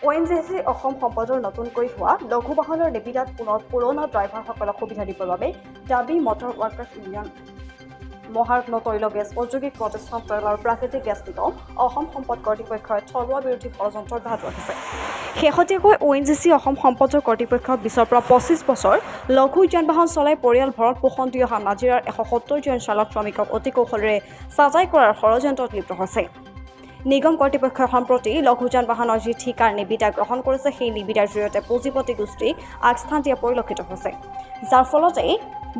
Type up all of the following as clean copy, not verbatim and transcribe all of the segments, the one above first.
ONGC Assam সম্পদৰ নতুনকৈ হোৱা লঘু বাহনৰ নিবিদাত পুনৰ পুৰণা ড্ৰাইভাৰসকলক সুবিধা দিবৰ বাবে দাবী মটৰ ৱৰ্কাৰ্ছ ইউনিয়ন মহাৰত্ন তৈল গেছ ঔদ্যোগিক প্ৰতিষ্ঠান তৈল আৰু প্ৰাকৃতিক গেছ নিগম অসম সম্পদ কৰ্তৃপক্ষই থলুৱা বিৰোধী ষড়যন্ত্ৰ অব্যাহত ৰাখিছে। শেহতীয়াকৈ ONGC অসম সম্পদৰ কৰ্তৃপক্ষই 20 পৰা 25 বছৰ লঘু যান-বাহন চলাই পৰিয়াল ভৰণ পোষণ দি অহা নাজিৰাৰ 170 জন চালক শ্ৰমিকক অতি কৌশলেৰে চাজাই কৰাৰ ষড়যন্ত্ৰত লিপ্ত হৈছে। নিগম কৰ্তৃপক্ষই সম্প্ৰতি লঘু যান-বাহনৰ যি ঠিকাৰ নিবিদা গ্ৰহণ কৰিছে সেই নিবিদাৰ জৰিয়তে পুঁজিপতি গোষ্ঠীক আগস্থান দিয়া পৰিলক্ষিত হৈছে, যাৰ ফলতে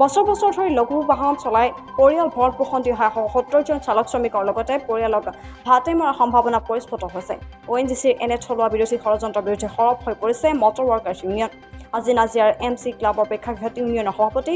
বছৰ বছৰ ধৰি লঘু বাহন চলাই পৰিয়াল ভৰণ পোষণ দি অহা 70 জন চালক শ্ৰমিকৰ লগতে পৰিয়ালক ভাতে মৰাৰ সম্ভাৱনা পৰিস্ফুট হৈছে। ONGCৰ এনে থলুৱা বিৰোধী ষড়যন্ত্ৰৰ বিৰুদ্ধে সৰব হৈ পৰিছে মটৰ ৱৰ্কাৰ্ছ ইউনিয়ন। আজি নাজিৰাৰ MC ক্লাবৰ প্ৰেক্ষাগৃহত ইউনিয়নৰ সভাপতি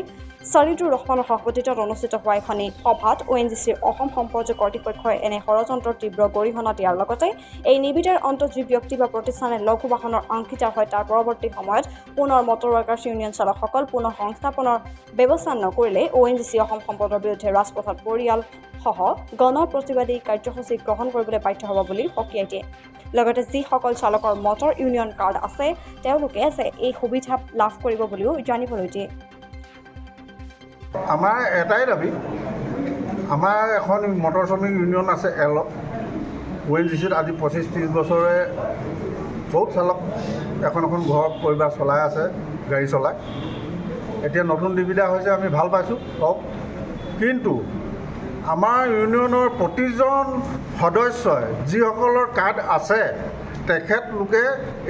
চাৰিদুৰ ৰহমানৰ সভাপতিত্বত অনুষ্ঠিত হোৱা এখন সভাত ONGCৰ অসম সম্পদ কৰ্তৃপক্ষই এনে ষড়যন্ত্ৰৰ তীব্ৰ গৰিহণা দিয়াৰ লগতে এই নিবিদাৰ অন্তত যি ব্যক্তি বা প্ৰতিষ্ঠানে লঘু বাহনৰ অংশীদাৰ হয় তাৰ পৰৱৰ্তী সময়ত পুনৰ মটৰ ৱৰ্কাৰ্ছ ইউনিয়ন চালকসকল পুনৰ সংস্থাপনৰ ব্যৱস্থা নকৰিলে ONGC অসম সম্পদৰ বিৰুদ্ধে ৰাজপথত পৰিয়ালসহ গণ প্ৰতিবাদী কাৰ্যসূচী গ্ৰহণ কৰিবলৈ বাধ্য হ'ব বুলি সকীয়াই দিয়ে। লগতে যিসকল চালকৰ মটৰ ইউনিয়ন কাৰ্ড আছে তেওঁলোকে যে এই সুবিধা লাভ কৰিব বুলিও জানিবলৈ দিয়ে। আমাৰ এটাই দাবী, আমাৰ এখন মটৰ শ্ৰমিক ইউনিয়ন আছে ONGCত আজি 25-30 বছৰে বহুত চালক এখন ঘৰ পৰিবাৰ চলাই আছে, গাড়ী চলাই। এতিয়া নতুন নিবিদা হৈছে, আমি ভাল পাইছোঁ হওক, কিন্তু আমাৰ ইউনিয়নৰ প্ৰতিজন সদস্যই যিসকলৰ কাৰ্ড আছে তেখেতলোকে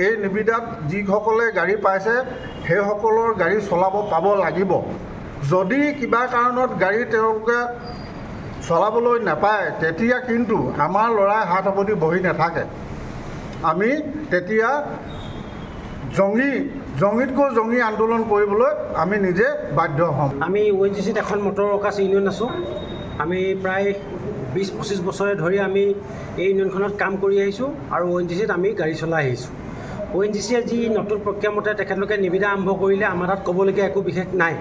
এই নিবিদাত যিসকলে গাড়ী পাইছে সেইসকলৰ গাড়ী চলাব পাব লাগিব। যদি কিবা কাৰণত গাড়ী তেওঁলোকে চলাবলৈ নাপায় তেতিয়া কিন্তু আমাৰ ল'ৰাই হাত সাৱটি বহি নাথাকে। আমি তেতিয়া জঙিতকৈ জঙি আন্দোলন কৰিবলৈ আমি নিজে বাধ্য হ'ম। আমি ONGCত এখন মটৰ ৱৰ্কাৰ্ছ ইউনিয়ন আছোঁ। আমি প্ৰায় 20-25 বছৰে ধৰি আমি এই ইউনিয়নখনত কাম কৰি আহিছোঁ আৰু ONGCত আমি গাড়ী চলাই আহিছোঁ। ONGCয়ে যি নতুন প্ৰক্ৰিয়া মতে তেখেতলোকে নিবিদা আৰম্ভ কৰিলে আমাৰ তাত ক'বলগীয়া একো বিশেষ নাই,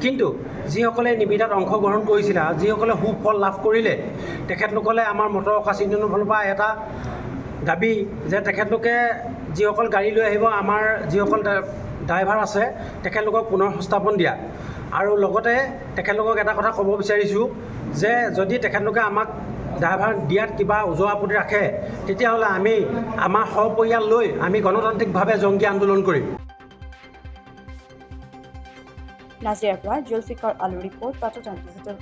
কিন্তু যিসকলে নিবিদাত অংশগ্ৰহণ কৰিছিলে আৰু যিসকলে সুফল লাভ কৰিলে তেখেতলোকলে আমাৰ মটৰ ৱৰ্কাৰ্ছ ইউনিয়নৰ ফালৰ পৰা এটা দাবী যে তেখেতলোকে যিসকল গাড়ী লৈ আহিব, আমাৰ যিসকল ড্ৰাইভাৰ আছে তেখেতলোকক পুনৰ সংস্থাপন দিয়া। আৰু লগতে তেখেতলোকক এটা কথা ক'ব বিচাৰিছোঁ যে যদি তেখেতলোকে আমাক ড্ৰাইভাৰ দিয়াত কিবা ওজৰ আপত্তি ৰাখে তেতিয়াহ'লে আমি আমাৰ সপৰিয়াল লৈ আমি গণতান্ত্ৰিকভাৱে জংগী আন্দোলন কৰিম। নাজিৰাৰ পৰা জুলফিকাৰ আলু ৰিপৰ্ট, পাটজান ডিজিটেল।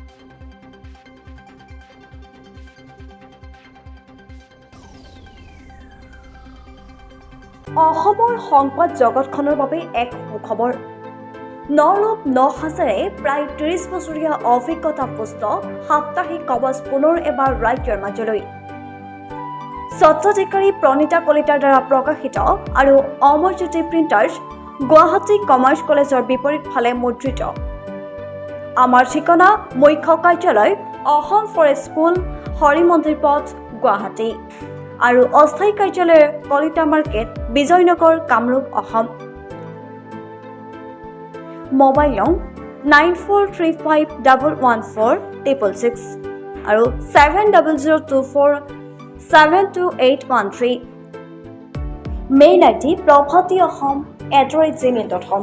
অসমৰ সংবাদ জগতখনৰ বাবে এক সুখবৰ। নৰূপ নহাজেৰে প্ৰায় 30 বছৰীয়া অভিজ্ঞতাপুষ্ট সাপ্তাহিক কবচ পুনৰ এবাৰ ৰাজ্যৰ মাজলৈ। স্বত্বাধিকাৰী প্ৰণীতা কলিতাৰ দ্বাৰা প্ৰকাশিত আৰু অমৰজ্যোতি প্ৰিণ্টাৰ্ছ, গুৱাহাটী কমাৰ্চ কলেজৰ বিপৰীত ফালে মুদ্ৰিত। আমাৰ ঠিকনা মুখ্য কাৰ্যালয় অসম ফৰেষ্ট স্কুল, হৰিমন্দিৰ পথ, গুৱাহাটী আৰু অস্থায়ী কাৰ্যালয় কলিতা মাৰ্কেট, বিজয়নগৰ, কামৰূপ, অসম। মোবাইল নং 9435114666 আৰু 7024722813। Mail ID probhatiahom@gmail.com।